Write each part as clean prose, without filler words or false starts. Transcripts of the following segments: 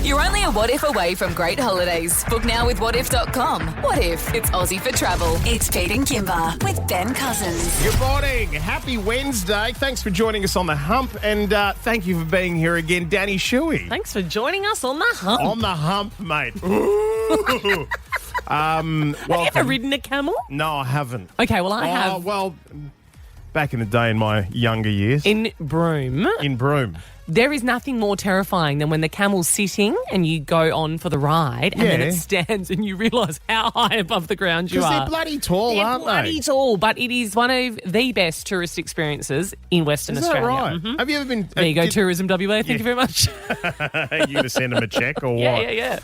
You're only a what if away from great holidays. Book now with whatif.com. What if it's Aussie for travel? It's Pete and Kimber with Ben Cousins. Good morning. Happy Wednesday. Thanks for joining us on The Hump, and thank you for being here again, Danny Shuey. Thanks for joining us on The Hump. On The Hump, mate. Have you ever ridden a camel? No, I haven't. Okay, well, I have. Well, back in the day in my younger years. In Broome. In Broome. There is nothing more terrifying than when the camel's sitting and you go on for the ride and then it stands and you realise how high above the ground you are. Because they're bloody tall, aren't they? They're bloody tall, but it is one of the best tourist experiences in Western Australia. Right? Mm-hmm. Have you ever been... There you go, Tourism WA. Thank you very much. You going to send them a check or what? Yeah.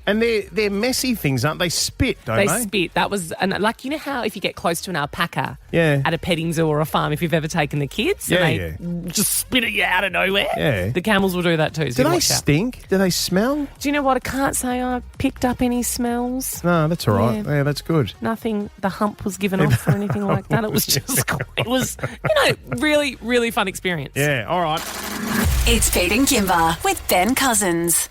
And they're messy things, aren't they? Spit, don't they? They spit. That was, like, you know how if you get close to an alpaca at a petting zoo or a farm, if you've ever taken the kids, and they just spit at you out of nowhere? Yeah. The camels will do that too. So do they stink? Do they smell? Do you know what? I can't say I picked up any smells. No, that's all right. Yeah, that's good. Nothing, the hump was given off or anything like that. It was just, it was, really, really fun experience. Yeah, all right. It's Pete and Kimber with Ben Cousins.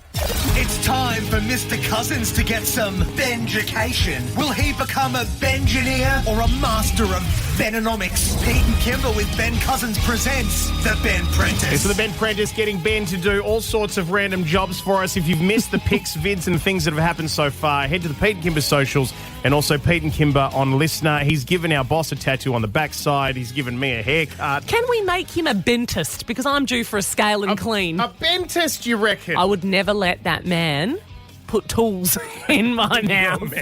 It's time for Mr. Cousins to get some Benjication. Will he become a Bengineer or a master of Benomics? Pete and Kimber with Ben Cousins presents the Ben-Prentice. It's the Ben-Prentice, getting Ben to do all sorts of random jobs for us. If you've missed the pics, vids and things that have happened so far, head to the Pete and Kimber socials and also Pete and Kimber on Listener. He's given our boss a tattoo on the backside. He's given me a haircut. Can we make him a dentist? Because I'm due for a scale and clean. A dentist, you reckon? I would never let that man put tools in my mouth.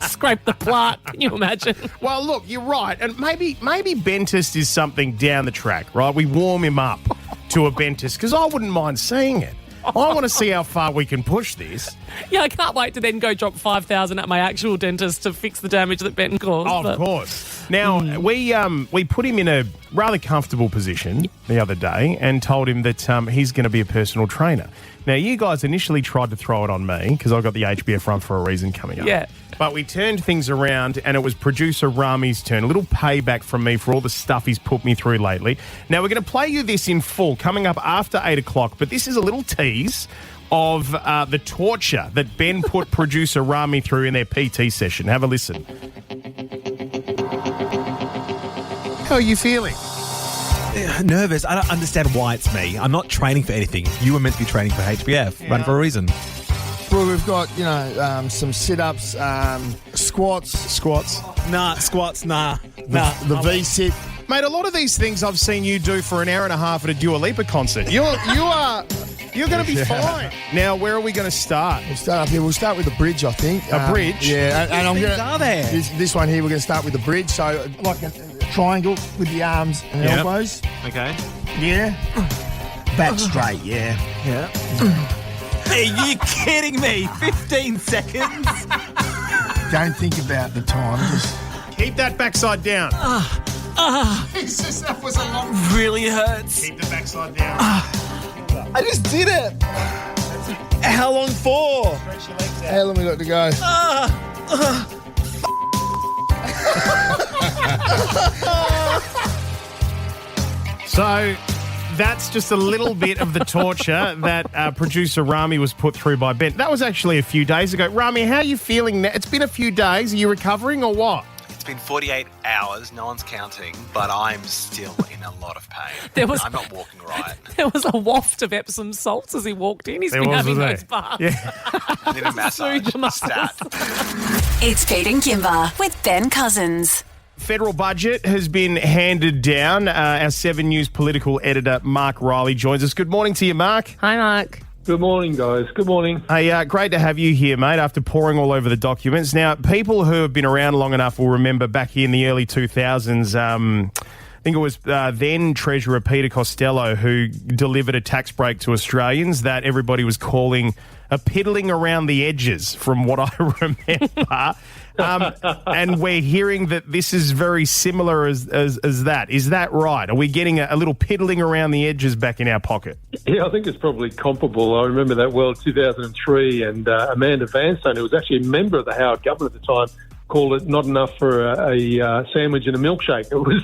Scrape the plaque. Can you imagine? Well, look, you're right. And maybe dentist is something down the track, right? We warm him up to a dentist because I wouldn't mind seeing it. I want to see how far we can push this. Yeah, I can't wait to then go drop $5,000 at my actual dentist to fix the damage that Ben caused. Oh, of course. Now, we put him in a rather comfortable position the other day and told him that he's going to be a personal trainer. Now, you guys initially tried to throw it on me because I got the HBF run for a reason coming up. Yeah. But we turned things around and it was producer Rami's turn. A little payback from me for all the stuff he's put me through lately. Now, we're going to play you this in full coming up after 8 o'clock, but this is a little tease of the torture that Ben put producer Rami through in their PT session. Have a listen. How are you feeling? Nervous. I don't understand why it's me. I'm not training for anything. You were meant to be training for HBF. Run for a reason. Well, we've got, some sit-ups, squats. Nah, squats, nah. The V-sit. Mate, a lot of these things I've seen you do for an hour and a half at a Dua Lipa concert. You're going to be fine. Now, where are we going to start? We'll start up here. We'll start with the bridge, I think. A bridge? Yeah, and I'm going are there? This one here, we're going to start with the bridge. So, like a triangle with the arms and the elbows. Okay. Yeah. Back straight, yeah. Are you kidding me? 15 seconds? Don't think about the time. Just keep that backside down. Jesus, that was a long... Really hurts. Keep the backside down. I just did it. How long for? Stretch your legs out. How long we got to go? So that's just a little bit of the torture that producer Rami was put through by Ben. That was actually a few days ago. Rami, how are you feeling now? It's been a few days. Are you recovering or what? It's been 48 hours, no one's counting, but I'm still in a lot of pain. I'm not walking right. There was a waft of Epsom salts as he walked in. He's been having those baths. Yeah. I need a massage. Stat. It's Pete and Kimber with Ben Cousins. Federal budget has been handed down. Our 7 News political editor, Mark Riley, joins us. Good morning to you, Mark. Hi, Mark. Good morning, guys. Good morning. Hey, great to have you here, mate, after poring all over the documents. Now, people who have been around long enough will remember back in the early 2000s, I think it was then Treasurer Peter Costello who delivered a tax break to Australians that everybody was calling a piddling around the edges, from what I remember. And we're hearing that this is very similar as that. Is that right? Are we getting a little piddling around the edges back in our pocket? Yeah, I think it's probably comparable. I remember that well, 2003, and Amanda Vanstone, who was actually a member of the Howard government at the time, called it not enough for a sandwich and a milkshake. It was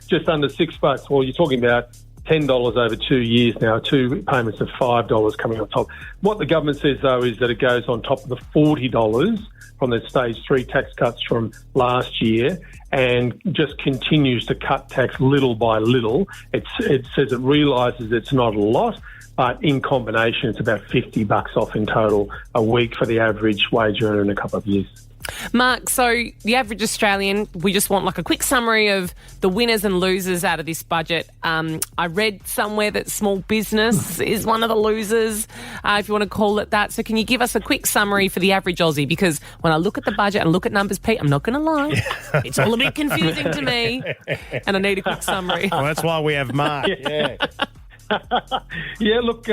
just under $6. Well, you're talking about $10 over 2 years now, 2 payments of $5 coming on top. What the government says, though, is that it goes on top of the $40 from the stage 3 tax cuts from last year and just continues to cut tax little by little. It says it realises it's not a lot, but in combination it's about $50 off in total a week for the average wage earner in a couple of years. Mark, so the average Australian, we just want like a quick summary of the winners and losers out of this budget. I read somewhere that small business is one of the losers, if you want to call it that. So can you give us a quick summary for the average Aussie? Because when I look at the budget and look at numbers, Pete, I'm not going to lie, it's all a bit confusing to me, and I need a quick summary. Well, that's why we have Mark. Yeah, look,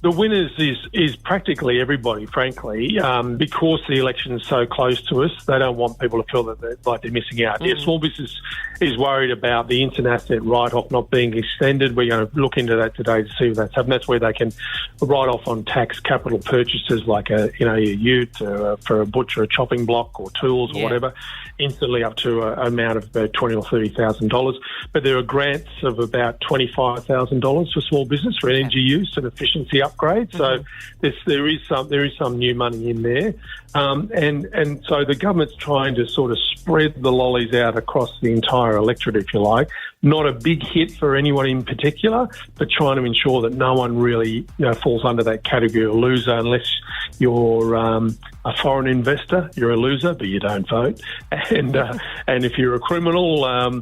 the winners is practically everybody, frankly, because the election is so close to us. They don't want people to feel that they're missing out. Yeah, small business is worried about the instant asset write-off not being extended. We're going to look into that today to see if that's happening. That's where they can write off on tax capital purchases like a ute for a butcher, a chopping block or tools or whatever, instantly up to an amount of about $20,000 or $30,000. But there are grants of about $25,000 for small business for energy use and efficiency upgrade. So there is some new money in there, and so the government's trying to sort of spread the lollies out across the entire electorate, if you like. Not a big hit for anyone in particular, but trying to ensure that no one really falls under that category of loser unless you're a foreign investor. You're a loser, but you don't vote. And if you're a criminal,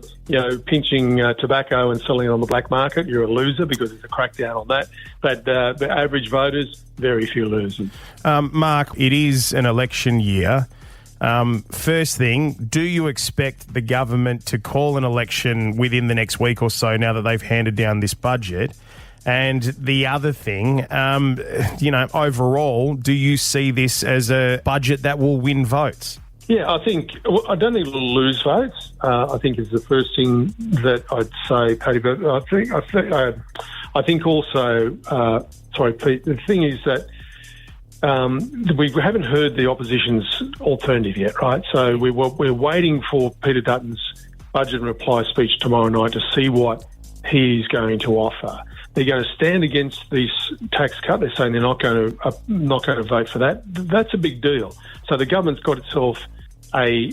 pinching tobacco and selling it on the black market, you're a loser because there's a crackdown on that. But the average voters, very few losers. Mark, it is an election year. First thing, do you expect the government to call an election within the next week or so now that they've handed down this budget? And the other thing, overall, do you see this as a budget that will win votes? Yeah, I don't think it'll lose votes. I think is the first thing that I'd say, Paddy. But I think also, sorry, Pete. The thing is that we haven't heard the opposition's alternative yet, right? So we're waiting for Peter Dutton's budget and reply speech tomorrow night to see what he's going to offer. They're going to stand against this tax cut. They're saying they're not going to vote for that. That's a big deal. So the government's got itself a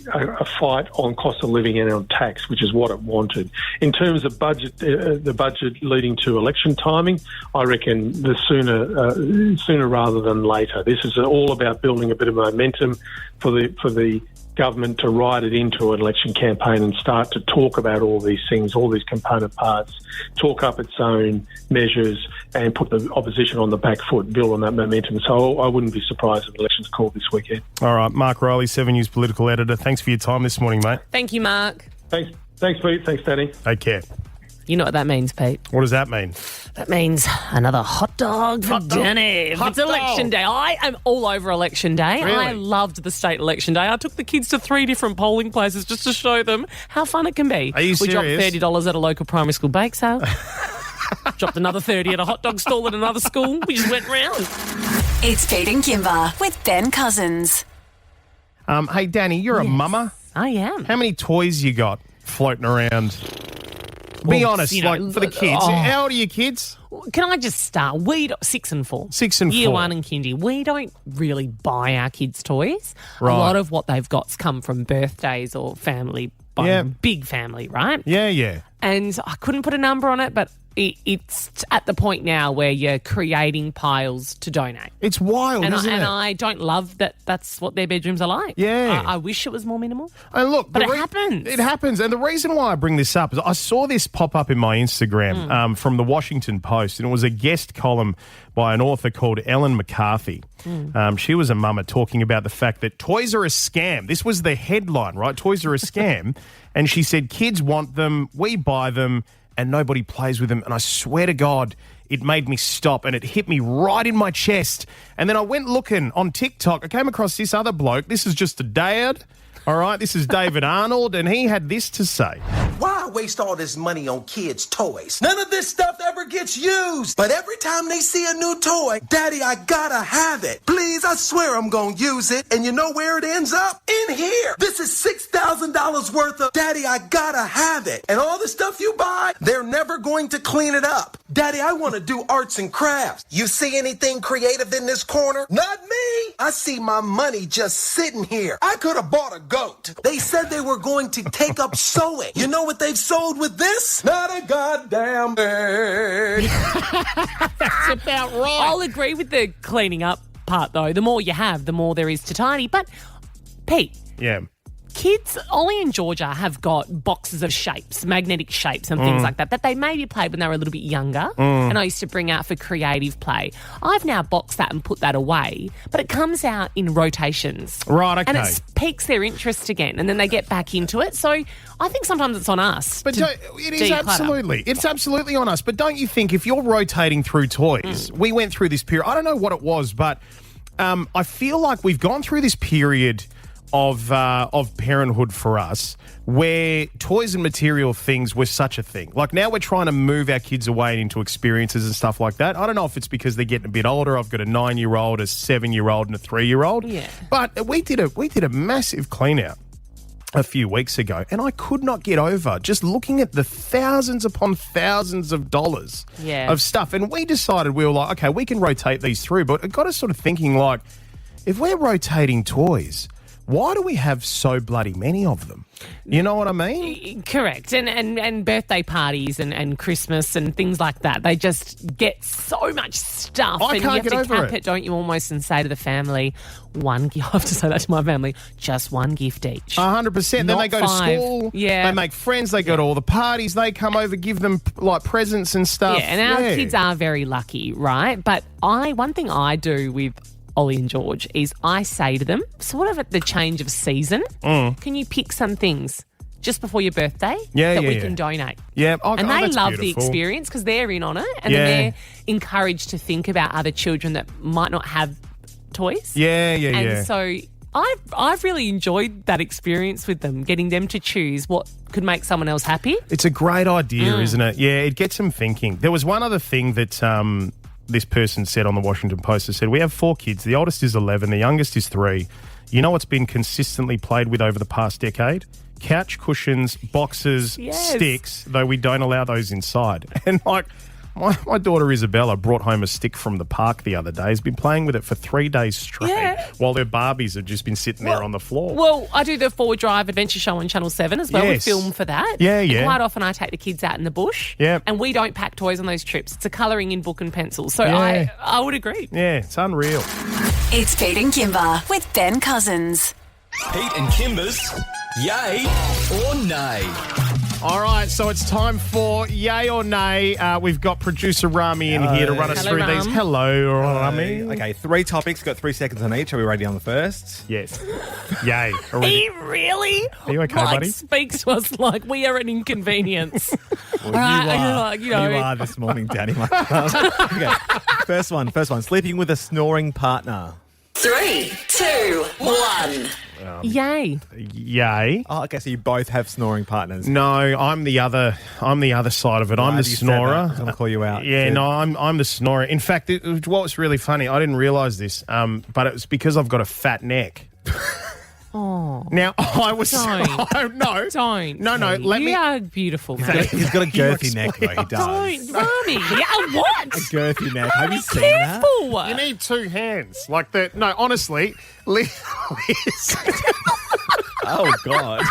fight on cost of living and on tax, which is what it wanted. In terms of budget, the budget leading to election timing, I reckon the sooner rather than later. This is all about building a bit of momentum for the government to ride it into an election campaign and start to talk about all these things, all these component parts, talk up its own measures and put the opposition on the back foot, build on that momentum. So I wouldn't be surprised if elections called this weekend. All right, Mark Riley, 7 News political editor. Thanks for your time this morning, mate. Thank you, Mark. Thanks, Pete. Thanks, Danny. Take care. You know what that means, Pete? What does that mean? That means another hot dog for Danny. It's election day. I am all over election day. Really? I loved the state election day. I took the kids to 3 different polling places just to show them how fun it can be. Are you We serious? dropped $30 at a local primary school bake sale. Dropped another 30 at a hot dog stall at another school. We just went round. It's Pete and Kimber with Ben Cousins. Hey, Danny, you're a mama. I am. How many toys you got floating around? Be honest, for the kids. How old are your kids? Can I just start? 6 and 4. 6 and 4. Year 1 and kindy. We don't really buy our kids toys. Right. A lot of what they've got's come from birthdays or family, big family, right? Yeah. And I couldn't put a number on it, but it's at the point now where you're creating piles to donate. It's wild, isn't it? And I don't love that that's what their bedrooms are like. Yeah. I wish it was more minimal. And look, but it happens. It happens. And the reason why I bring this up is I saw this pop up in my Instagram from the Washington Post, and it was a guest column by an author called Ellen McCarthy. She was a mama talking about the fact that toys are a scam. This was the headline, right? Toys are a scam. And she said, kids want them, we buy them, and nobody plays with them. And I swear to God, it made me stop and it hit me right in my chest. And then I went looking on TikTok. I came across this other bloke. This is just a dad. All right, this is David Arnold, and he had this to say. Wow, waste all this money on kids' toys? None of this stuff ever gets used. But every time they see a new toy, Daddy, I gotta have it. Please, I swear I'm gonna use it. And you know where it ends up? In here. This is $6,000 worth of Daddy, I gotta have it. And all the stuff you buy, they're never going to clean it up. Daddy, I want to do arts and crafts. You see anything creative in this corner? Not me. I see my money just sitting here. I could have bought a goat. They said they were going to take up sewing. You know what they've sold with this? Not a goddamn bird. That's about right. I'll agree with the cleaning up part, though. The more you have, the more there is to tidy. But, Pete. Yeah. Kids, Ollie and Georgia have got boxes of shapes, magnetic shapes and things like that they maybe played when they were a little bit younger and I used to bring out for creative play. I've now boxed that and put that away, but it comes out in rotations. Right, okay. And it piques their interest again and then they get back into it. So I think sometimes it's on us. But it is absolutely. It's absolutely on us. But don't you think if you're rotating through toys, we went through this period, I don't know what it was, but I feel like we've gone through this period of parenthood for us where toys and material things were such a thing. Like now we're trying to move our kids away into experiences and stuff like that. I don't know if it's because they're getting a bit older. I've got a 9-year-old, a 7-year-old and a 3-year-old. Yeah. But we did a massive clean out a few weeks ago and I could not get over just looking at the thousands upon thousands of dollars of stuff. And we decided, we were like, okay, we can rotate these through. But it got us sort of thinking like, if we're rotating toys, why do we have so bloody many of them? You know what I mean? Correct. And birthday parties and Christmas and things like that. They just get so much stuff. I can't get over you have to cap it, don't you, almost, and say to the family, I have to say that to my family, just one gift each. 100%. Then they go to school. Yeah. They make friends. They go to all the parties. They come over, give them like presents and stuff. Yeah, and our kids are very lucky, right? But one thing I do with Ollie and George is I say to them, sort of at the change of season, can you pick some things just before your birthday that we can donate? Yeah, and they love beautiful. the experience because they're in on it and then they're encouraged to think about other children that might not have toys. And so I've really enjoyed that experience with them, getting them to choose what could make someone else happy. It's a great idea, isn't it? Yeah, it gets them thinking. There was one other thing that this person said on the Washington Post. They said, we have 4 kids. The oldest is 11. The youngest is 3. You know what's been consistently played with over the past decade? Couch cushions, boxes, sticks, though we don't allow those inside. And like, my daughter Isabella brought home a stick from the park the other day. Has been playing with it for 3 days straight while their Barbies have just been sitting there on the floor. Well, I do the 4Drive Adventure Show on Channel 7 as well. We film for that. And quite often I take the kids out in the bush. And we don't pack toys on those trips. It's a colouring in book and pencil. So I would agree. Yeah, it's unreal. It's Pete and Kimber with Ben Cousins. Pete and Kimber's Yay or Nay. All right, so it's time for Yay or Nay. We've got producer Rami in here to run us through these. Hello, Rami. Okay, 3 topics. Got 3 seconds on each. Are we ready on the first? Yes. Yay. He really Are you okay, buddy? Speaks to us like we are an inconvenience. Well, you are this morning, Danny. Okay, first one. Sleeping with a snoring partner. 3, 2, 1. Yay. Yay. Oh, okay, so you both have snoring partners. No, I'm the other side of it. I'm the snorer. I'm going to call you out. Yeah, no, I'm the snorer. In fact, what was really funny, I didn't realise this, but it was because I've got a fat neck. Oh. Now, I was... Don't. No. Don't. No, let me... You are beautiful, mate. He's got a girthy neck, though, he does. Don't, Rami. Yeah, what? A girthy neck. Have you seen Careful. that? You need 2 hands. Like the... No, honestly, Liz... Oh, God.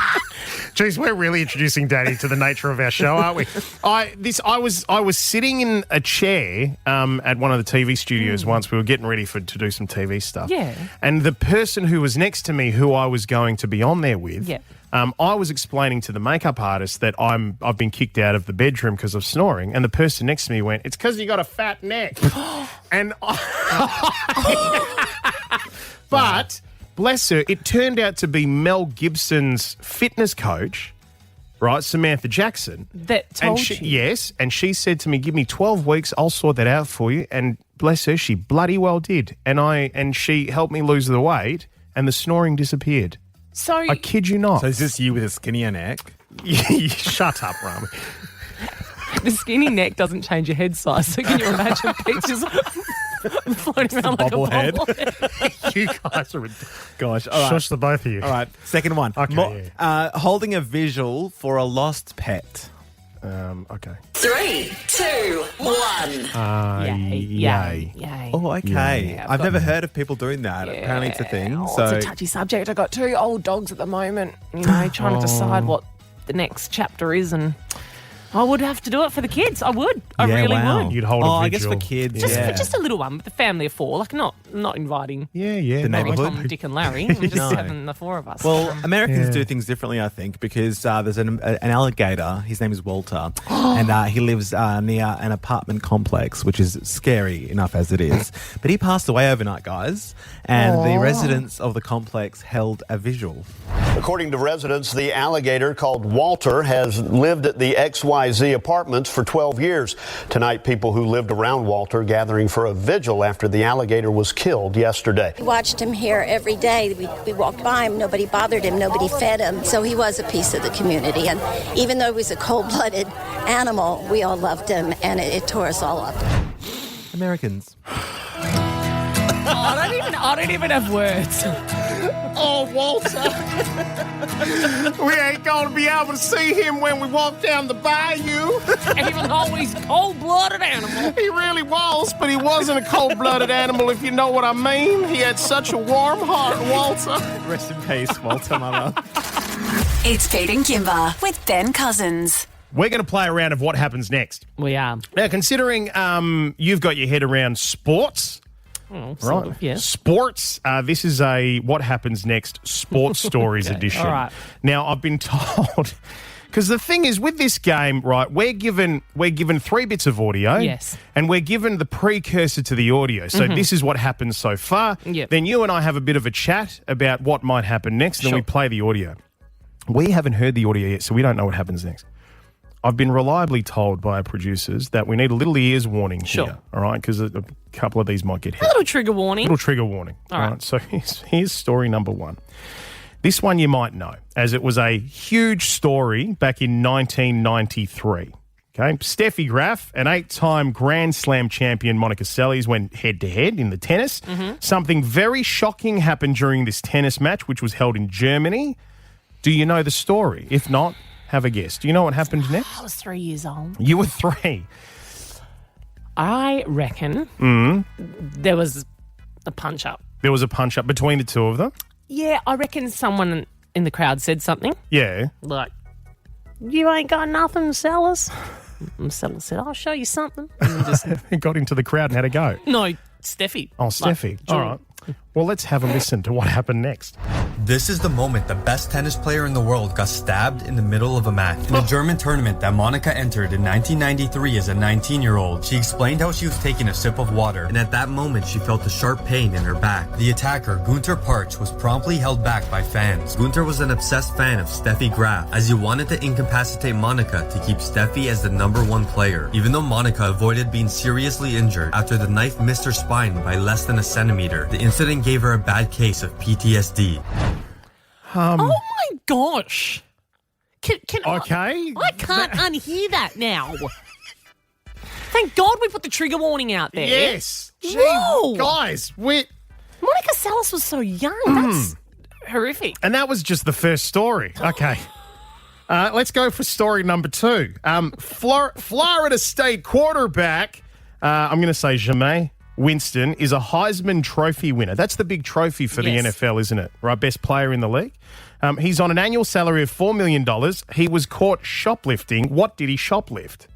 Jeez, we're really introducing Daddy to the nature of our show, aren't we? I was sitting in a chair at one of the TV studios once. We were getting ready to do some TV stuff. Yeah. And the person who was next to me, who I was going to be on there with, I was explaining to the makeup artist that I've been kicked out of the bedroom because of snoring, and the person next to me went, "It's because you got a fat neck." And but bless her, it turned out to be Mel Gibson's fitness coach, right, Samantha Jackson. That told you? Yes, and she said to me, "Give me 12 weeks, I'll sort that out for you." And bless her, she bloody well did. And she helped me lose the weight, and the snoring disappeared. So I kid you not. So is this you with a skinnier neck? Shut up, Rami. The skinny neck doesn't change your head size, so can you imagine Peaches floating around like bobblehead. a bobblehead? You guys are... Gosh, all right. Shush the both of you. All right, second one. Okay, Holding a visual for a lost pet. Okay. 3, 2, 1. Yay. Oh, okay. Yeah, I've never heard of people doing that. Apparently it's a thing. Oh, So it's a touchy subject. I've got 2 old dogs at the moment, trying to decide what the next chapter is, and I would have to do it for the kids. I would. I really would. You'd hold a I guess vigil. for kids, Just a little one with the family of 4, like not inviting Yeah. The neighbourhood. Tom, Dick and Larry. I'm just No. having the 4 of us. Well, Americans do things differently, I think, because there's an alligator. His name is Walter, and he lives near an apartment complex, which is scary enough as it is. But he passed away overnight, guys, and the residents of the complex held a vigil. According to residents, the alligator called Walter has lived at the XYZ apartments for 12 years. Tonight, people who lived around Walter gathering for a vigil after the alligator was killed yesterday. We watched him here every day. We walked by him. Nobody bothered him. Nobody fed him. So he was a piece of the community. And even though he was a cold-blooded animal, we all loved him, and it tore us all up. Americans. I don't even have words. Oh, Walter. We ain't going to be able to see him when we walk down the bayou. Even though he's a cold-blooded animal. He really was, but he wasn't a cold-blooded animal, if you know what I mean. He had such a warm heart, Walter. Rest in peace, Walter, mama. It's Pete and Kimber with Ben Cousins. We're going to play a round of what happens next. We are. Now, considering you've got your head around sports... Sort of, yeah. Sports. This is a What Happens Next Sports Stories edition. All right. Now, I've been told, because the thing is with this game, right, we're given 3 bits of audio. Yes. And we're given the precursor to the audio. So this is what happens so far. Yep. Then you and I have a bit of a chat about what might happen next. Then Sure. we play the audio. We haven't heard the audio yet, so we don't know what happens next. I've been reliably told by our producers that we need a little ears warning Sure. here, all right? Because a couple of these might get hit. A little trigger warning. Little trigger warning. All right. So here's story number 1. This one you might know, as it was a huge story back in 1993. Okay, Steffi Graf, an 8-time Grand Slam champion, Monica Seles, went head-to-head in the tennis. Something very shocking happened during this tennis match, which was held in Germany. Do you know the story? If not, have a guess. Do you know what happened next? I was 3 years old. You were 3. I reckon there was a punch-up. There was a punch-up between the two of them? Yeah, I reckon someone in the crowd said something. Yeah. Like, you ain't got nothing, Sellers. And Sellers said, I'll show you something. And just, Got into the crowd and had a go. no, Steffi. Oh, Steffi. All right. Well, let's have a listen to what happened next. This is the moment the best tennis player in the world got stabbed in the middle of a match. In a German tournament that Monica entered in 1993 as a 19-year-old, she explained how she was taking a sip of water, and at that moment she felt a sharp pain in her back. The attacker, Gunter Parch, was promptly held back by fans. Gunter was an obsessed fan of Steffi Graf, as he wanted to incapacitate Monica to keep Steffi as the #1 player. Even though Monica avoided being seriously injured after the knife missed her spine by less than a centimeter, the incident gave her a bad case of PTSD. Oh my gosh. Can Okay. I can't unhear that now. Thank God we put the trigger warning out there. Yes. Gee, Whoa. guys, Monica Seles was so young. That's horrific. and that was just the first story. Okay. Let's go for story number 2. Florida State quarterback, I'm going to say Jameis Winston, is a Heisman Trophy winner. That's the big trophy for the NFL, isn't it? Right, best player in the league. He's on an annual salary of $4 million. He was caught shoplifting. What did he shoplift?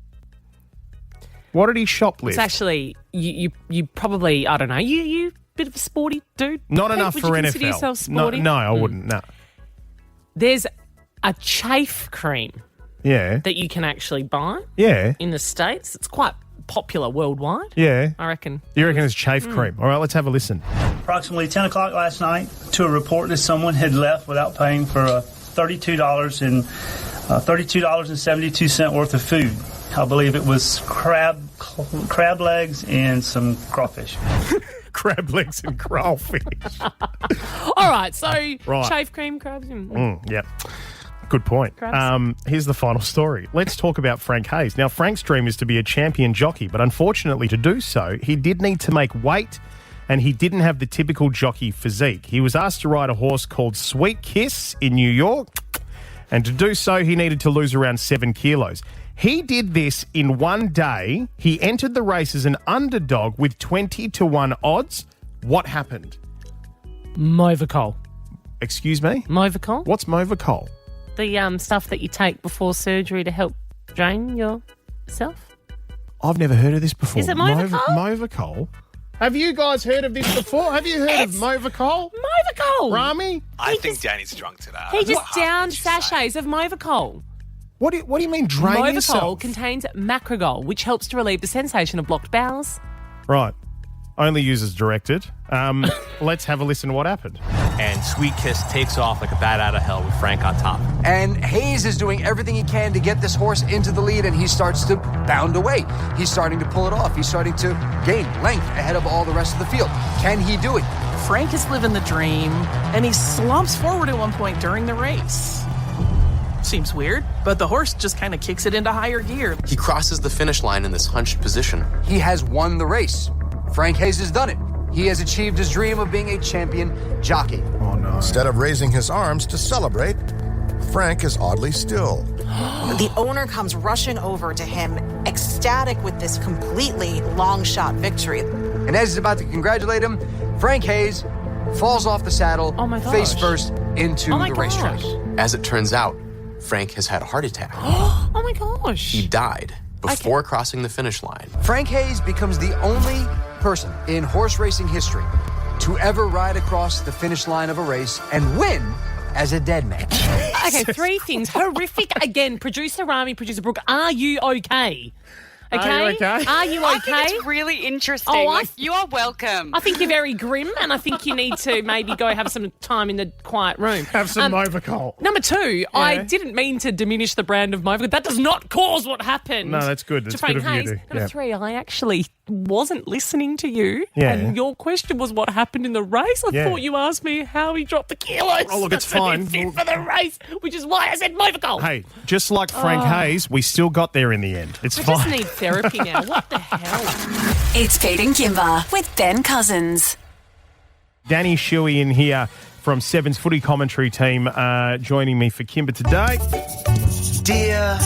What did he shoplift? It's actually, you probably, I don't know, you bit of a sporty dude? Not enough Would for you NFL. consider yourself sporty? No, I wouldn't, no. There's a chafe cream Yeah. that you can actually buy Yeah. in the States. It's quite popular worldwide. Yeah. I reckon. You reckon it's chafe cream? All right, let's have a listen. Approximately 10 o'clock last night to a report that someone had left without paying for $32.72 worth of food. I believe it was crab legs and some crawfish. Crab legs and crawfish. All right, so Right. chafe cream crabs. Yeah. Good point. Here's the final story. Let's talk about Frank Hayes. Now, Frank's dream is to be a champion jockey, but unfortunately to do so, he did need to make weight and he didn't have the typical jockey physique. He was asked to ride a horse called Sweet Kiss in New York, and to do so, he needed to lose around 7 kilos. He did this in one day. He entered the race as an underdog with 20-1 odds. What happened? Movicol. Excuse me? Movicol? What's Movicol? The stuff that you take before surgery to help drain yourself. I've never heard of this before. Is it Movicol? Movicol? Have you guys heard of this before? Have you heard of Movicol? Movicol. Rami? I think Danny's drunk today. He just downed sachets of Movicol. What do you mean drain Movicol yourself? contains macrogol, which helps to relieve the sensation of blocked bowels. Right. Only use as directed. Let's have a listen to what happened. And Sweet Kiss takes off like a bat out of hell with Frank on top. And Hayes is doing everything he can to get this horse into the lead, and he starts to bound away. He's starting to pull it off. He's starting to gain length ahead of all the rest of the field. Can he do it? Frank is living the dream, and he slumps forward at one point during the race. Seems weird, but the horse just kind of kicks it into higher gear. He crosses the finish line in this hunched position. He has won the race. Frank Hayes has done it. He has achieved his dream of being a champion jockey. Oh, no. Instead of raising his arms to celebrate, Frank is oddly still. The owner comes rushing over to him, ecstatic with this completely long shot victory. And as he's about to congratulate him, Frank Hayes falls off the saddle, face first into the racetrack. As it turns out, Frank has had a heart attack. Oh my gosh. He died before crossing the finish line. Frank Hayes becomes the only person in horse racing history to ever ride across the finish line of a race and win as a dead man. Okay, 3 things. Horrific. Again, producer Rami, producer Brooke, are you okay? Okay? Are you okay? Are you okay? I think it's really interesting. Oh, you are welcome. I think you're very grim, and I think you need to maybe go have some time in the quiet room. Have some Movicol. Number 2, I didn't mean to diminish the brand of Movicol. That does not cause what happened. No, that's good. That's to good Frank of you Hayes. to. Number 3, I actually wasn't listening to you. Yeah. And your question was what happened in the race. I thought you asked me how he dropped the kilos. Oh, look, it's fine. Fit for the race, which is why I said Movicol. Hey, just like Frank Hayes, we still got there in the end. It's fine. I just need therapy now. What the hell? It's Pete and Kimber with Ben Cousins. Danny Shuey in here from Seven's footy commentary team joining me for Kimber today. Dear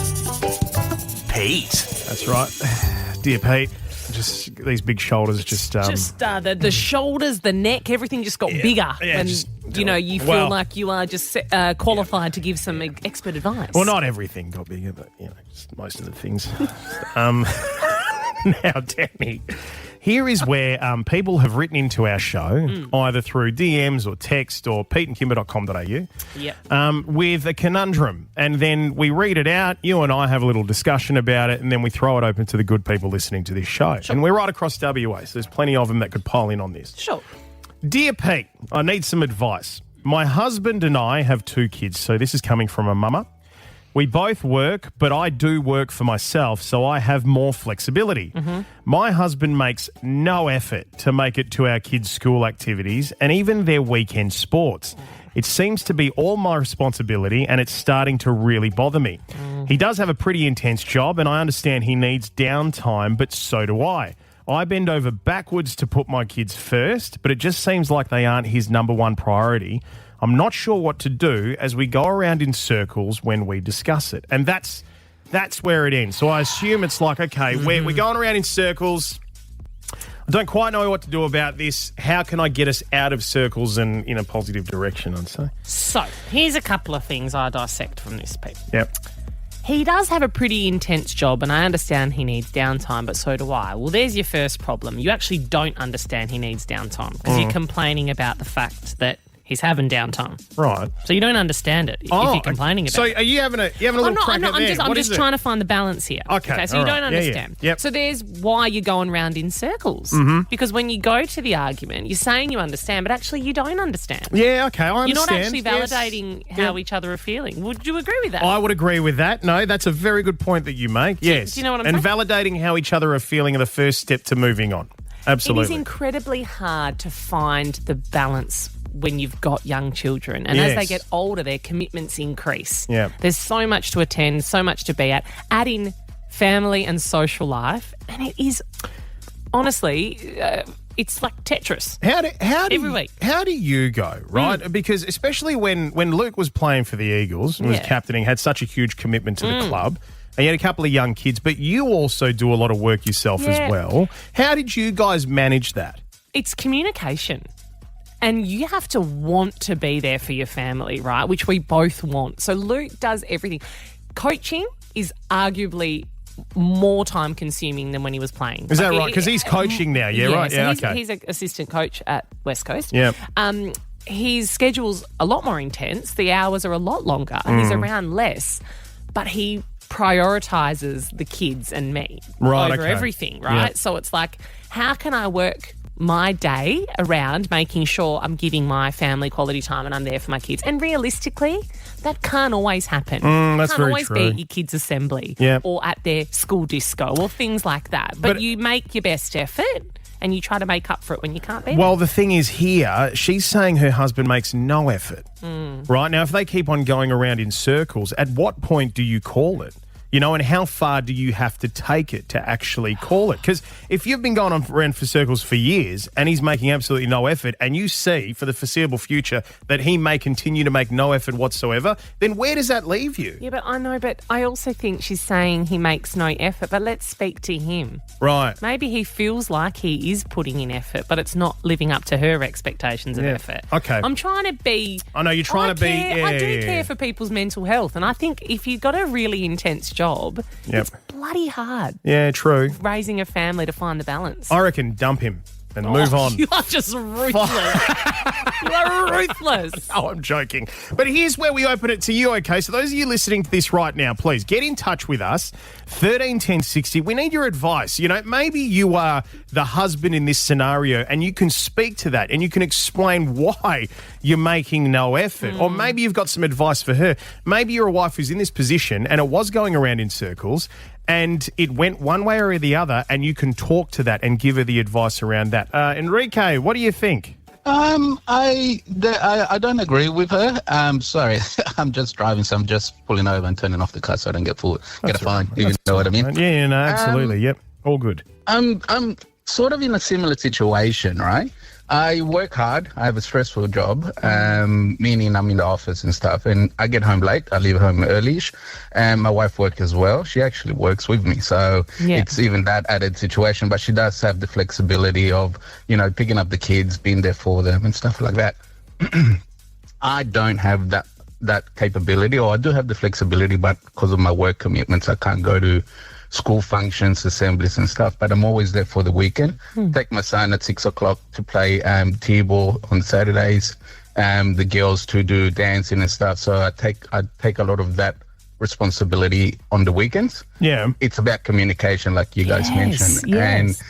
Pete. That's right. Dear Pete. Just these big shoulders the shoulders, the neck, everything just got bigger. Yeah, and, you feel like you are just qualified to give some expert advice. Well, not everything got bigger, but, just most of the things. Now, Danny, here is where people have written into our show, either through DMs or text or peteandkimber.com.au, with a conundrum. And then we read it out, you and I have a little discussion about it, and then we throw it open to the good people listening to this show. Sure. And we're right across WA, so there's plenty of them that could pile in on this. Sure. Dear Pete, I need some advice. My husband and I have 2 kids, so this is coming from a mama. We both work, but I do work for myself, so I have more flexibility. Mm-hmm. My husband makes no effort to make it to our kids' school activities and even their weekend sports. It seems to be all my responsibility, and it's starting to really bother me. He does have a pretty intense job, and I understand he needs downtime, but so do I. I bend over backwards to put my kids first, but it just seems like they aren't his number one priority. I'm not sure what to do as we go around in circles when we discuss it. And that's where it ends. So I assume it's like, okay, we're going around in circles. I don't quite know what to do about this. How can I get us out of circles and in a positive direction, I'd say? So here's a couple of things I dissect from this, Pete. Yep. He does have a pretty intense job, and I understand he needs downtime, but so do I. Well, there's your first problem. You actually don't understand he needs downtime because you're complaining about the fact that he's having downtime. Right. So you don't understand it if you're complaining about it. So are you having a little crack at there? I'm just trying to find the balance here. Okay. So you don't understand. Yeah. Yep. So there's why you're going round in circles. Mm-hmm. Because when you go to the argument, you're saying you understand, but actually you don't understand. Yeah, okay, I understand. You're not actually validating how each other are feeling. Would you agree with that? I would agree with that. No, that's a very good point that you make. Yes. Do you know what I'm saying? saying? And validating how each other are feeling are the first step to moving on. Absolutely. It is incredibly hard to find the balance when you've got young children. And as they get older, their commitments increase. Yeah. There's so much to attend, so much to be at. Add in family and social life, and it is, honestly, it's like Tetris. How do you go, right? Because especially when Luke was playing for the Eagles and was captaining, had such a huge commitment to the club, and you had a couple of young kids, but you also do a lot of work yourself as well. How did you guys manage that? It's communication. And you have to want to be there for your family, right? Which we both want. So Luke does everything. Coaching is arguably more time consuming than when he was playing. Is that right? Because he's coaching now, right? So he's an assistant coach at West Coast. Yeah. His schedule's a lot more intense. The hours are a lot longer. He's around less, but he prioritises the kids and me over everything, right? Yep. So it's like, how can I work my day around making sure I'm giving my family quality time and I'm there for my kids? And realistically, that can't always happen. That's can't very always true. be at your kids' assembly or at their school disco or things like that. But you make your best effort and you try to make up for it when you can't be Well, there. the thing is here, she's saying her husband makes no effort. Right? Now, if they keep on going around in circles, at what point do you call it? You know, and how far do you have to take it to actually call it? Because if you've been going on around for circles for years and he's making absolutely no effort, and you see for the foreseeable future that he may continue to make no effort whatsoever, then where does that leave you? Yeah, but I know, but I also think she's saying he makes no effort, but let's speak to him. Right. Maybe he feels like he is putting in effort, but it's not living up to her expectations of effort. Okay. I'm trying to be... I know, you're trying to be... I do care for people's mental health, and I think if you've got a really intense job, it's bloody hard. Yeah, true. Raising a family to find the balance. I reckon dump him and move on. You are just ruthless. You are ruthless. Oh, I'm joking. But here's where we open it to you, okay? So those of you listening to this right now, please get in touch with us. 13 10 60. We need your advice. You know, maybe you are the husband in this scenario and you can speak to that and you can explain why you're making no effort. Or maybe you've got some advice for her. Maybe you're a wife who's in this position and it was going around in circles and it went one way or the other, and you can talk to that and give her the advice around that. Enrique, what do you think? I don't agree with her. Sorry, I'm just driving, so I'm just pulling over and turning off the car so I don't get a fine. If you know what I mean? Yeah, no, absolutely. Yep, all good. I'm sort of in a similar situation, right? I work hard. I have a stressful job, meaning I'm in the office and stuff, and I get home late. I leave home early-ish, and my wife works as well. She actually works with me, so it's even that added situation, but she does have the flexibility of, you know, picking up the kids, being there for them and stuff like that. I don't have that capability, or I do have the flexibility, but because of my work commitments, I can't go to school functions, assemblies and stuff, but I'm always there for the weekend. Take my son at 6 o'clock to play T-ball on Saturdays, the girls to do dancing and stuff. So I take a lot of that responsibility on the weekends. Yeah. It's about communication, like you guys mentioned. Yes.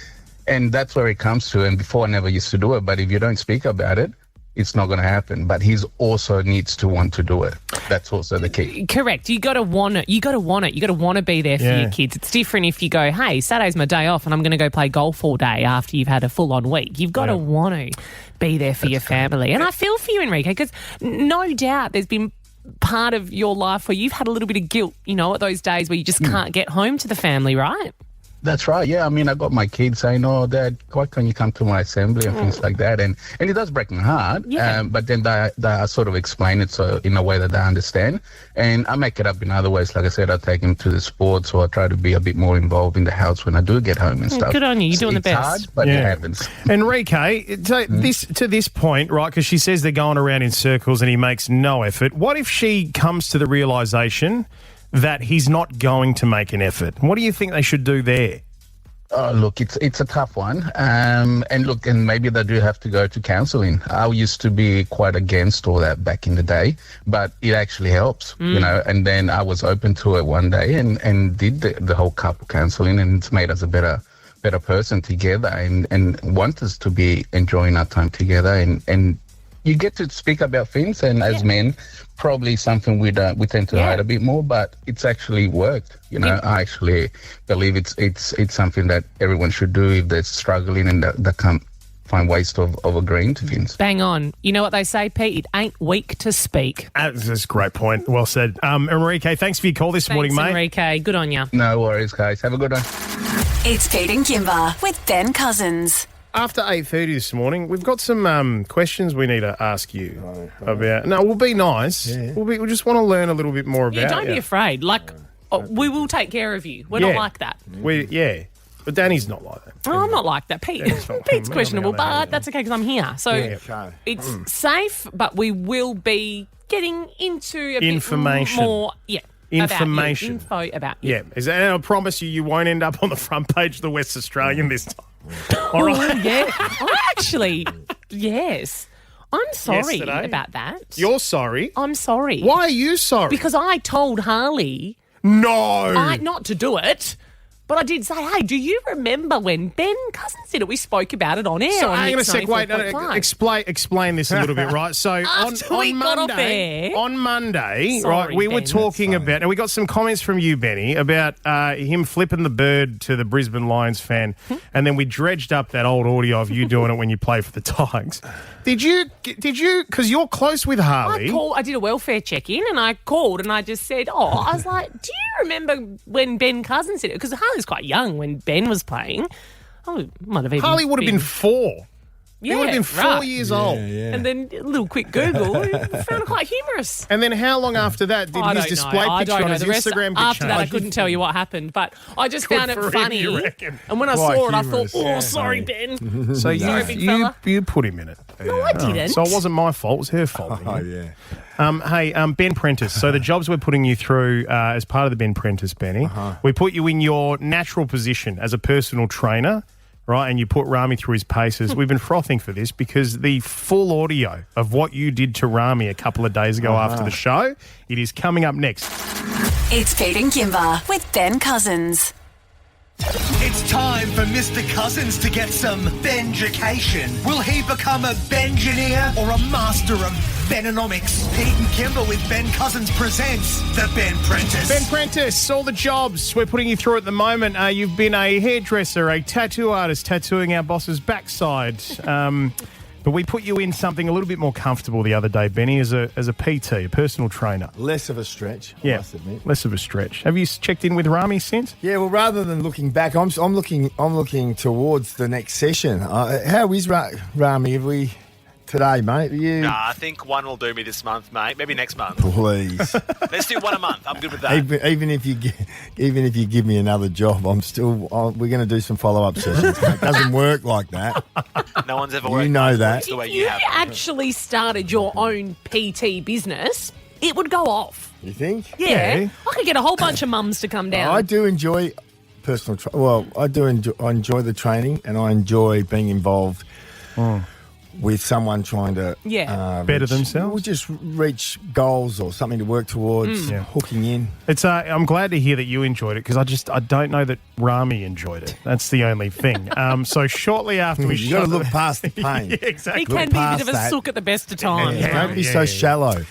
And that's where it comes to. And before I never used to do it, but if you don't speak about it, it's not going to happen. But he also needs to want to do it. That's also the key. Correct. You got to want it. You got to want it. You got to want to be there for your kids. It's different if you go, hey, Saturday's my day off and I'm going to go play golf all day after you've had a full-on week. You've got to want to be there for your family. And I feel for you, Enrique, because no doubt there's been part of your life where you've had a little bit of guilt, you know, at those days where you just can't get home to the family, right? That's right. Yeah, I mean, I got my kids saying, "Oh, Dad, why can't you come to my assembly?" and things like that. And it does break my heart. Yeah. But then I sort of explain it so in a way that they understand. And I make it up in other ways. Like I said, I take them to the sports, or I try to be a bit more involved in the house when I do get home and stuff. Good on you. You're doing the best. It's hard, but it happens. Enrique, to this point, right, because she says they're going around in circles and he makes no effort. What if she comes to the realisation that he's not going to make an effort? What do you think they should do there? Oh, look, it's a tough one. And maybe they do have to go to counselling. I used to be quite against all that back in the day, but it actually helps, you know. And then I was open to it one day and did the whole couple counselling, and it's made us a better person together and want us to be enjoying our time together. And you get to speak about things, and as men, probably something we tend to hide a bit more, but it's actually worked. You know, I actually believe it's something that everyone should do if they're struggling and they can't find ways to overgrain to things. Bang on. You know what they say, Pete? It ain't weak to speak. That's a great point. Well said. Enrique, thanks for your call this morning, mate. Enrique. Good on you. No worries, guys. Have a good one. It's Pete and Kimber with Ben Cousins. After 8:30 this morning, we've got some questions we need to ask you about. No, we'll be nice. Yeah. We just want to learn a little bit more about don't be afraid. We will take care of you. We're not like that. But Danny's not like that. Oh, I'm not like that. Pete's questionable, but that's okay because I'm here. So it's safe, but we will be getting into a information. Bit more. Yeah. Information. Info about you. Yeah. And I promise you won't end up on the front page of the West Australian this time. All right. Yeah. Yes. I'm sorry about that. You're sorry? I'm sorry. Why are you sorry? Because I told Harley. No. Not to do it. But I did say, hey, do you remember when Ben Cousins did it? We spoke about it on air. So on hang on a sec. Wait, explain this a little bit, right? So on Monday, Sorry, we were Ben, talking about, and we got some comments from you, Benny, about him flipping the bird to the Brisbane Lions fan, and then we dredged up that old audio of you doing it when you play for the Tigers. Did you? Because you're close with Harley. I did a welfare check-in, and I called, and I just said, I was like, do you remember when Ben Cousins did it? Because Harley was quite young when Ben was playing. Harley would have been 4. He would have been 4 years old. Yeah. And then a little quick Google, I found it quite humorous. And then how long after that did his display picture on his Instagram get After that, I couldn't tell you what happened, but I just found it funny. And when I saw it, I thought, sorry, Ben. So sorry, big fella. You put him in it. No, I didn't. So it wasn't my fault. It was her fault. Hey, Ben-Prentice. So the jobs we're putting you through as part of the Ben-Prentice, Benny, we put you in your natural position as a personal trainer, right, and you put Rami through his paces. We've been frothing for this because the full audio of what you did to Rami a couple of days ago after the show, it is coming up next. It's Pete and Kimber with Ben Cousins. It's time for Mr. Cousins to get some Benjication. Will he become a Bengineer or a master of Benanomics? Pete and Kimber with Ben Cousins presents the Ben-Prentice. Ben-Prentice, all the jobs we're putting you through at the moment. You've been a hairdresser, a tattoo artist, tattooing our boss's backside. But we put you in something a little bit more comfortable the other day, Benny, as a PT, a personal trainer. Less of a stretch, I must admit. Less of a stretch. Have you checked in with Rami since? Yeah, well, rather than looking back, I'm looking towards the next session. How is Rami? Have we today, mate? Nah, I think one will do me this month, mate. Maybe next month. Please. Let's do one a month. I'm good with that. Even if you give me another job, we're going to do some follow-up sessions. It doesn't work like that. No one's ever worked. You know that. The way If you have. actually started your own PT business, it would go off. You think? Yeah. I could get a whole bunch of mums to come down. I do enjoy personal I enjoy the training, and I enjoy being involved with someone trying to better themselves, or just reach goals or something to work towards. Hooking in. It's I'm glad to hear that you enjoyed it, because I don't know that Rami enjoyed it. That's the only thing. So shortly after we you got to look past the pain. Exactly. He can be a bit of a sook at the best of times. Don't be so shallow.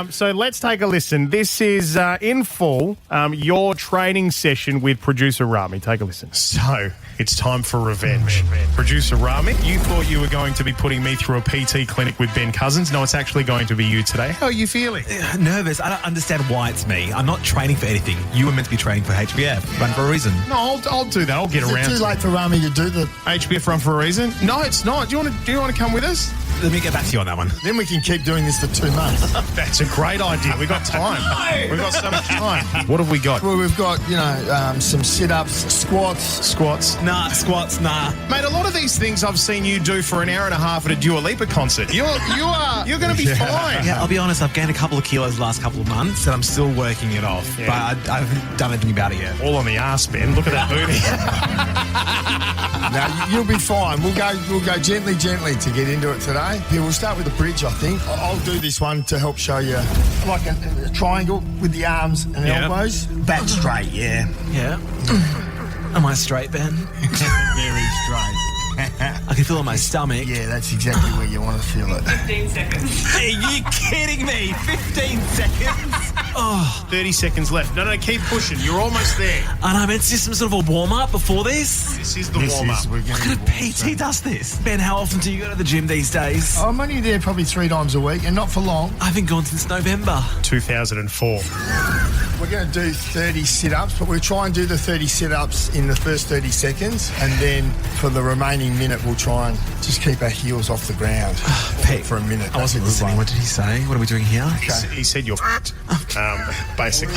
So let's take a listen. This is in full your training session with producer Rami. Take a listen. So it's time for revenge. Producer Rami, you thought you were going to be putting me through a PT clinic with Ben Cousins. No, it's actually going to be you today. How are you feeling? Nervous. I don't understand why it's me. I'm not training for anything. You were meant to be training for HBF. Run for a reason. No, I'll do that. I'll get around. Is it too late for Rami to do the HBF Run for a Reason? No, it's not. Do you want to come with us? Let me get back to you on that one. Then we can keep doing this for 2 months. That's a great idea. We've got time. We've got so much time. What have we got? Well, we've got, some sit-ups, squats. Nah, squats, nah. Mate, a lot of these things I've seen you do for an hour and a half at a Dua Lipa concert. You're going to be fine. Yeah, I'll be honest, I've gained a couple of kilos the last couple of months, and I'm still working it off. Yeah. But I haven't done anything about it yet. All on the arse, Ben. Look at that booty. No, you'll be fine. We'll go gently to get into it today. Yeah, we'll start with the bridge, I think. I'll do this one to help show you, like a triangle with the arms and elbows. Back straight, yeah. Yeah. Am I straight, Ben? Very straight. I can feel it in my stomach. Yeah, that's exactly where you want to feel it. 15 seconds. Are you kidding me? 15 seconds? Oh. 30 seconds left. No, keep pushing. You're almost there. I know, man. It's just some sort of a warm-up before this. This is the warm-up. What kind of PT does this? Ben, how often do you go to the gym these days? I'm only there probably 3 times a week, and not for long. I haven't gone since November. 2004. We're going to do 30 sit-ups, but we'll try and do the 30 sit-ups in the first 30 seconds, and then for the remaining minute, we'll try and just keep our heels off the ground for a minute. I wasn't listening. What did he say? What are we doing here? Okay. He said you're basically.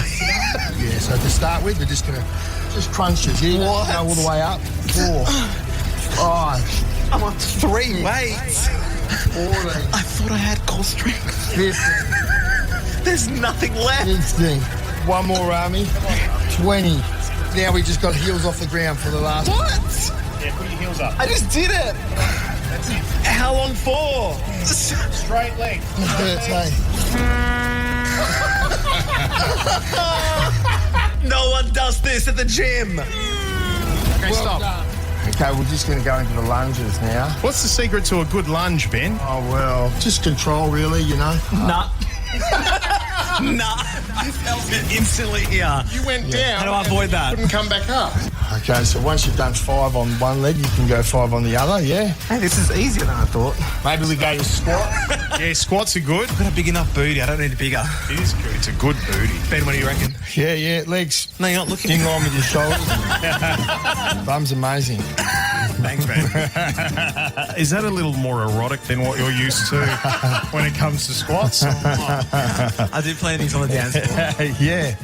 Yeah, so to start with, we're just going to just crunches. Yeah, go all the way up. 4, 5. I'm on 3 weights. 14. I thought I had core strength. 15. There's nothing left. 16. One more, Rami. 20. Now we just got heels off the ground for the last. What? Yeah, put your heels up. I just did it. That's it. How long for? Straight leg. It hurts, hey. No one does this at the gym. Okay, stop. Done. Okay, we're just going to go into the lunges now. What's the secret to a good lunge, Ben? Oh, well, just control, really, you know. Nah. I felt it instantly here. You went down. How do I avoid that? Couldn't come back up. Okay, so once you've done 5 on one leg, you can go 5 on the other, yeah? Hey, this is easier than I thought. Maybe we go to squat. Yeah, squats are good. I've got a big enough booty. I don't need a bigger. It is good. It's a good booty. Ben, what do you reckon? Yeah, legs. No, you're not looking. In line with your shoulders. Bum's amazing. Thanks, Ben. Is that a little more erotic than what you're used to when it comes to squats? I did play these on the dance floor. Yeah.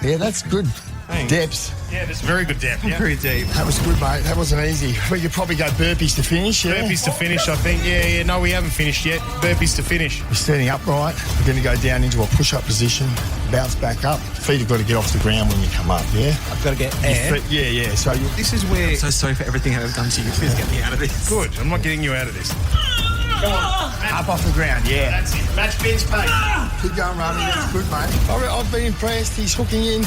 Yeah, that's good. Thanks. Depths. Yeah, that's very good depth. Yeah. Pretty deep. That was good, mate. That wasn't easy. We could probably go burpees to finish, yeah? Burpees to finish, I think. Yeah. No, we haven't finished yet. Burpees to finish. You're standing upright. We're going to go down into a push-up position, bounce back up. Feet have got to get off the ground when you come up, yeah? I've got to get air. Yeah. So this is where... I'm so sorry for everything I've done to you. Please get me out of this. Good. I'm not getting you out of this. Come on. Up off the ground, yeah. That's it. Match Ben's pace. Keep going, Rami. That's good, mate. I've been impressed. He's hooking in.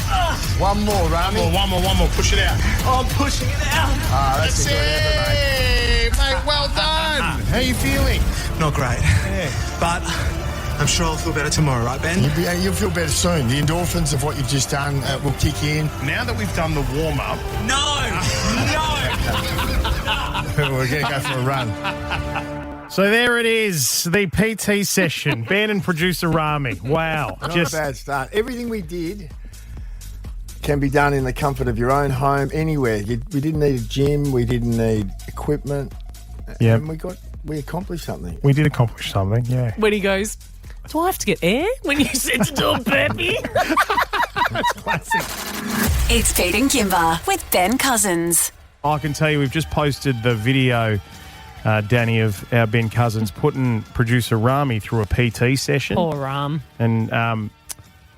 One more, Rami. One more. Push it out. Oh, I'm pushing it out. That's a good effort, mate. Mate, well done. How are you feeling? Not great. Yeah. But I'm sure I'll feel better tomorrow, right, Ben? You'll feel better soon. The endorphins of what you've just done will kick in. Now that we've done the warm-up... No! We're going to go for a run. So there it is, the PT session. Ben and producer Rami. Wow. Not a bad start. Everything we did can be done in the comfort of your own home, anywhere. We didn't need a gym. We didn't need equipment. Yeah. And we accomplished something. We did accomplish something, yeah. When he goes, do I have to get air when you said to do a burpee? That's classic. It's Pete and Kimber with Ben Cousins. I can tell you we've just posted the video, Danny, of our Ben Cousins putting producer Rami through a PT session. Poor Ram. And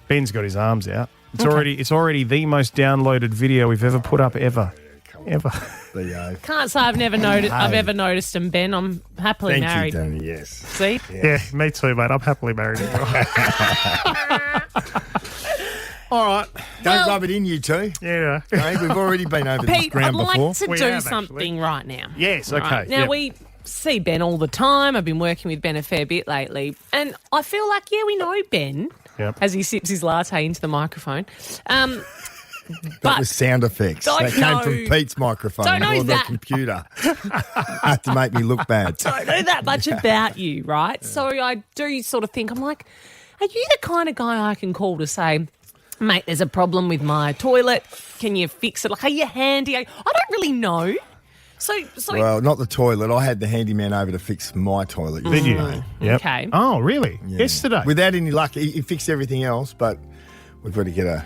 Ben's got his arms out. It's already the most downloaded video we've ever put up ever. Can't say I've ever noticed him, Ben. I'm happily married. Thank you, Danny, yes. See? Yeah, me too, mate. I'm happily married as well. All right. Don't rub it in, you two. Yeah. Okay, we've already been over this Pete, ground I'd before. like to do something right now. Yes, okay. Right. Now, we see Ben all the time. I've been working with Ben a fair bit lately. And I feel like, we know Ben, as he sips his latte into the microphone. That was sound effects. That came from Pete's microphone or the computer. To make me look bad. Don't know that much about you, right? So I do sort of think, I'm like, are you the kind of guy I can call to say, mate, there's a problem with my toilet. Can you fix it? Like, are you handy? I don't really know. So well, not the toilet. I had the handyman over to fix my toilet. Did you? Yep. Okay. Oh, really? Yeah. Yesterday? Without any luck. He fixed everything else, but we've got to get a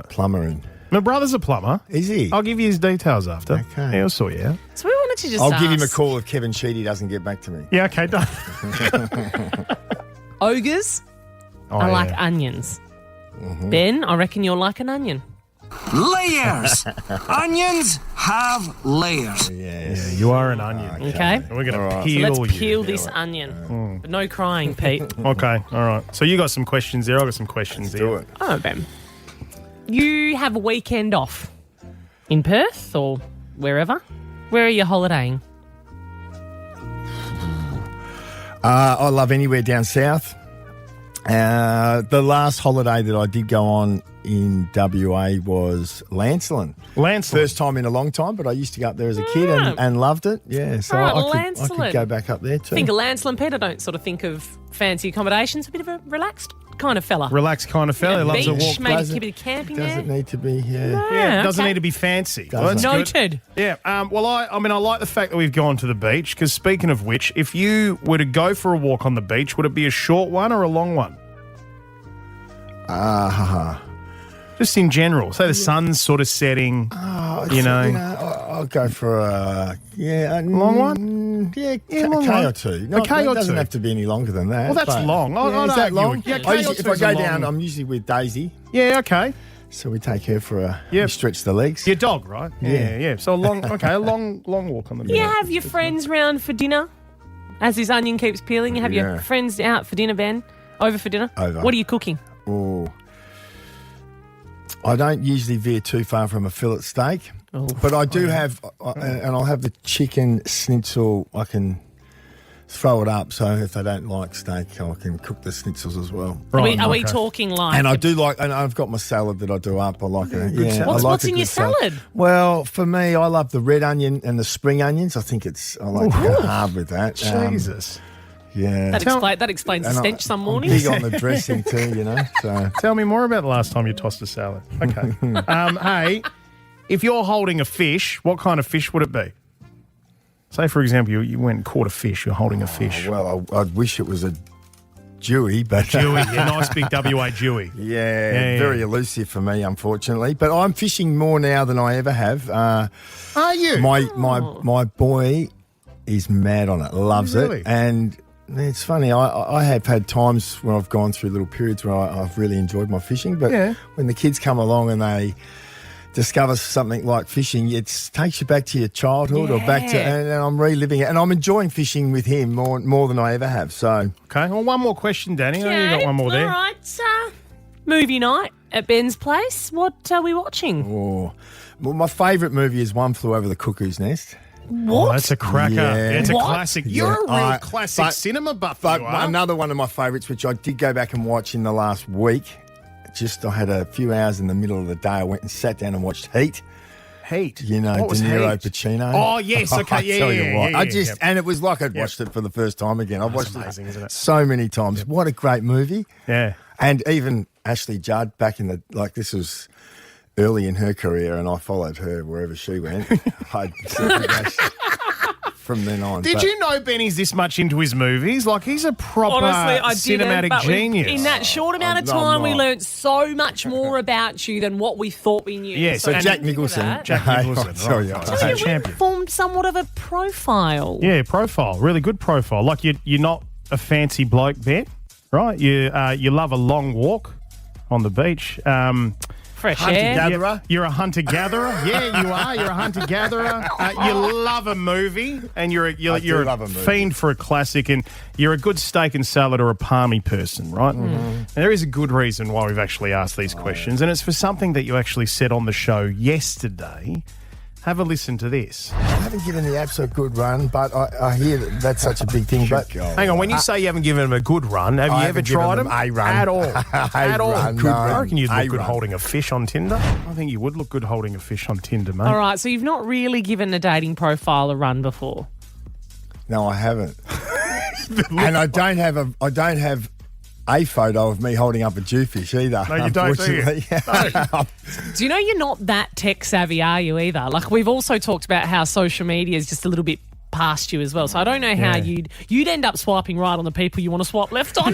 plumber in. My brother's a plumber. Is he? I'll give you his details after. Okay. He'll sort you out. So we wanted to just I'll give him a call if Kevin Sheedy doesn't get back to me. Yeah, okay, done. Ogres are like onions. Mm-hmm. Ben, I reckon you're like an onion. Layers. Onions have layers. Yes. Yeah, you are an onion. Okay. And we're going to peel so let's peel you. this onion. But no crying, Pete. Okay, all right. So you got some questions there. I got some questions there. Do it. Oh, Ben. You have a weekend off in Perth or wherever. Where are you holidaying? I love anywhere down south. The last holiday that I did go on in WA was Lancelin. First time in a long time, but I used to go up there as a kid and loved it. Yeah, so I could go back up there too. Think of Lancelin, Peter. Don't sort of think of fancy accommodations. A bit of a relaxed kind of fella. Relaxed kind of fella. Loves a walk. Maybe keep a bit of camping there. Doesn't need to be, Yeah, it doesn't need to be fancy. Well, that's Noted. Good. Yeah. Well, I like the fact that we've gone to the beach because speaking of which, if you were to go for a walk on the beach, would it be a short one or a long one? Just in general. Say the sun's sort of setting, I'll go for a long one? Yeah, long K one. or two. A K or it doesn't two. have to be any longer than that. Well, that's long. Is that long? Yeah, If I go down, I'm usually with Daisy. Yeah, okay. So we take her for we stretch the legs. Your dog, right? Yeah. So a long walk on the beach. You have your friends round for dinner as this onion keeps peeling. You have your friends out for dinner, Ben. Over for dinner? Over. What are you cooking? Oh, I don't usually veer too far from a fillet steak, but I do have, and I'll have the chicken schnitzel. I can throw it up, so if they don't like steak, I can cook the schnitzels as well. Right, are we talking like? And I do like, and I've got my salad that I do up. I like it. Yeah, What's in your salad? Well, for me, I love the red onion and the spring onions. I think I like to go hard with that. Jesus. Yeah. That explains the stench some mornings. I'm big on the dressing too, So. Tell me more about the last time you tossed a salad. Okay. Hey, if you're holding a fish, what kind of fish would it be? Say, for example, you went and caught a fish. You're holding a fish. Well, I'd wish it was a Jewy, but Jewy, nice big WA Jewy. Yeah, very elusive for me, unfortunately. But I'm fishing more now than I ever have. Are you? My boy is mad on it, loves it, and it's funny. I have had times when I've gone through little periods where I've really enjoyed my fishing, but when the kids come along and they discover something like fishing, it takes you back to your childhood or back to, and I'm reliving it, and I'm enjoying fishing with him more than I ever have. So okay, well, one more question, Danny. Oh, you got one more there. All right, movie night at Ben's place. What are we watching? Oh, well, my favourite movie is One Flew Over the Cuckoo's Nest. What? Oh, that's a cracker. Yeah. It's a classic. You're a real classic cinema buff. But another one of my favourites, which I did go back and watch in the last week. I had a few hours in the middle of the day. I went and sat down and watched Heat. Heat? De Niro, Pacino. Oh, yes. Okay, and it was like I'd watched it for the first time again. I've watched amazing, isn't it? So many times. What a great movie. Yeah. And even Ashley Judd back in this was early in her career, and I followed her wherever she went. From then on. Did you know Benny's this much into his movies? Like, he's a proper cinematic genius. In that short amount of time, we learnt so much more about you than what we thought we knew. Yeah, so Jack Nicholson. You formed somewhat of a profile. Yeah, profile. Really good profile. Like, you're not a fancy bloke, Ben, right? You love a long walk on the beach. Fresh air. Hunter-gatherer. You're a hunter-gatherer. Yeah, you are. You're a hunter-gatherer. You love a movie, and you're a fiend for a classic, and you're a good steak and salad or a palmy person, right? Mm-hmm. And there is a good reason why we've actually asked these questions, and it's for something that you actually said on the show yesterday. Have a listen to this. I haven't given the apps a good run, but I hear that's such a big thing. But hang on, when you say you haven't given them a good run, have you ever tried them? A run. At all? At all? I reckon you'd look good run. holding a fish on Tinder. I think you would look good holding a fish on Tinder, mate. All right, so you've not really given a dating profile a run before? No, I haven't. And I don't have a photo of me holding up a jewfish either. No, you don't, do you? No. Do you know you're not that tech savvy, are you, either? Like, we've also talked about how social media is just a little bit past you as well. So I don't know how you'd end up swiping right on the people you want to swipe left on.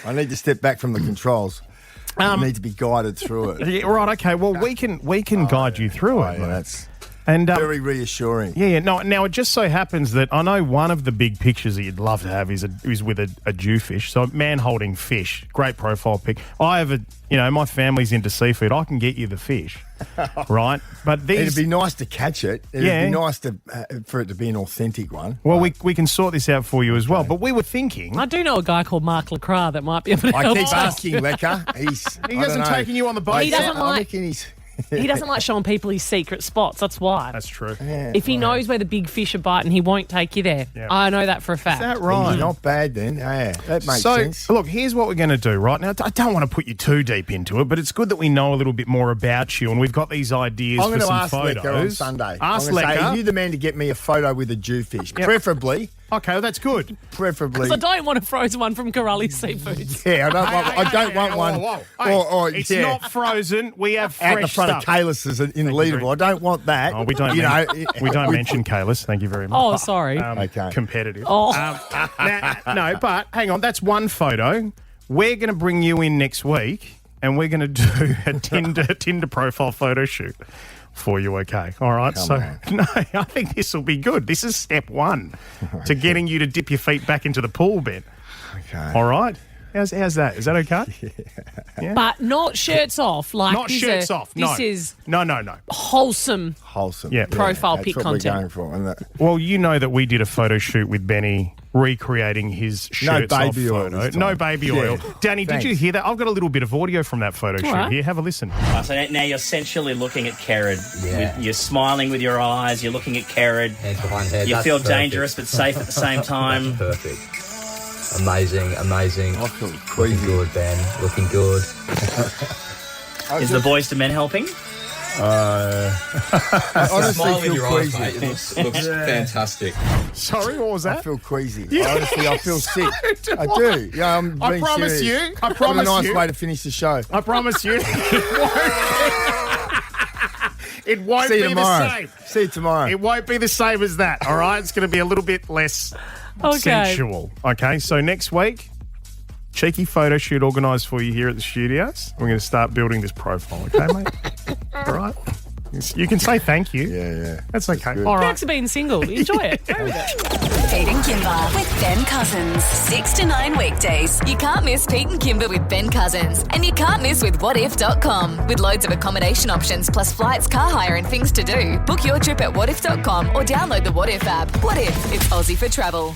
I need to step back from the controls. I need to be guided through it. Yeah, right, okay. Well, we can guide you through it. Yeah, that's very reassuring. Yeah. Now, it just so happens that I know one of the big pictures that you'd love to have is with a Jewfish. So, man holding fish, great profile pic. I have my family's into seafood. I can get you the fish, right? But it'd be nice to catch it. It'd be nice for it to be an authentic one. Well, we can sort this out for you as well. But we were thinking, I do know a guy called Mark Lacroix that might be able to help. I keep asking Lecker. He hasn't taken you on the boat. He doesn't like. He doesn't like showing people his secret spots. That's why. That's true. If he knows where the big fish are biting, he won't take you there. Yeah. I know that for a fact. Is that right? Not bad then. Yeah, that makes so, sense. look, here's what we're going to do right now. I don't want to put you too deep into it, but it's good that we know a little bit more about you, and we've got these ideas I'm for going to some ask photos. Lecker on Sunday. Ask I'm gonna say, Lecker. are you the man to get me a photo with a jewfish? Preferably. Okay, well, that's good. Preferably. Because I don't want a frozen one from Corelli Seafoods. Yeah, I don't want one. Whoa. It's not frozen. We have fresh out the front stuff. of Kaylis in Leadable. I don't want that. Oh, we don't. We don't mention Kaylis. Thank you very much. Oh, sorry. Okay. Competitive. Oh. No, but hang on. That's one photo. We're going to bring you in next week, and we're going to do a Tinder profile photo shoot for you, okay? All right. No, I think this will be good. This is step one to getting you to dip your feet back into the pool, Ben. Okay. All right. How's that? Is that okay? Yeah. But not shirts off. Like Not shirts off. No. This is no. wholesome. Yeah. Profile that's pic what content. We're going for, isn't it? Well, you know that we did a photo shoot with Benny recreating his shirts off baby oil photo. this time. No baby oil. Yeah. Danny, did you hear that? I've got a little bit of audio from that photo shoot right. here. Have a listen. So now you're essentially looking at Kerrod. You're smiling with your eyes. You're looking at Kerrod. Hands behind head. You That's feel perfect. dangerous but safe at the same time. That's perfect. Amazing. I feel Looking queasy. good, Ben. Looking good. Is the Boys to Men helping? I honestly Smile in feel your eyes, queasy. mate. It looks fantastic. Sorry, what was that? I feel queasy. Yeah, Honestly, I feel so sick. do I do. Yeah, I'm I being promise serious. you. I What promise a nice you. way to finish the show. I promise you. It won't See you be tomorrow. the same. See you tomorrow. It won't be the same as that, all right? It's going to be a little bit less sensual. Okay, so next week, cheeky photo shoot organised for you here at the studios. We're going to start building this profile, okay, mate? All right? You can say thank you. Yeah. That's okay. All right. Thanks for being single. Enjoy it. Go with it. Pete and Kimber with Ben Cousins. 6 to 9 weekdays. You can't miss Pete and Kimber with Ben Cousins. And you can't miss with whatif.com. With loads of accommodation options plus flights, car hire and things to do. Book your trip at whatif.com or download the What If app. What if it's Aussie for travel?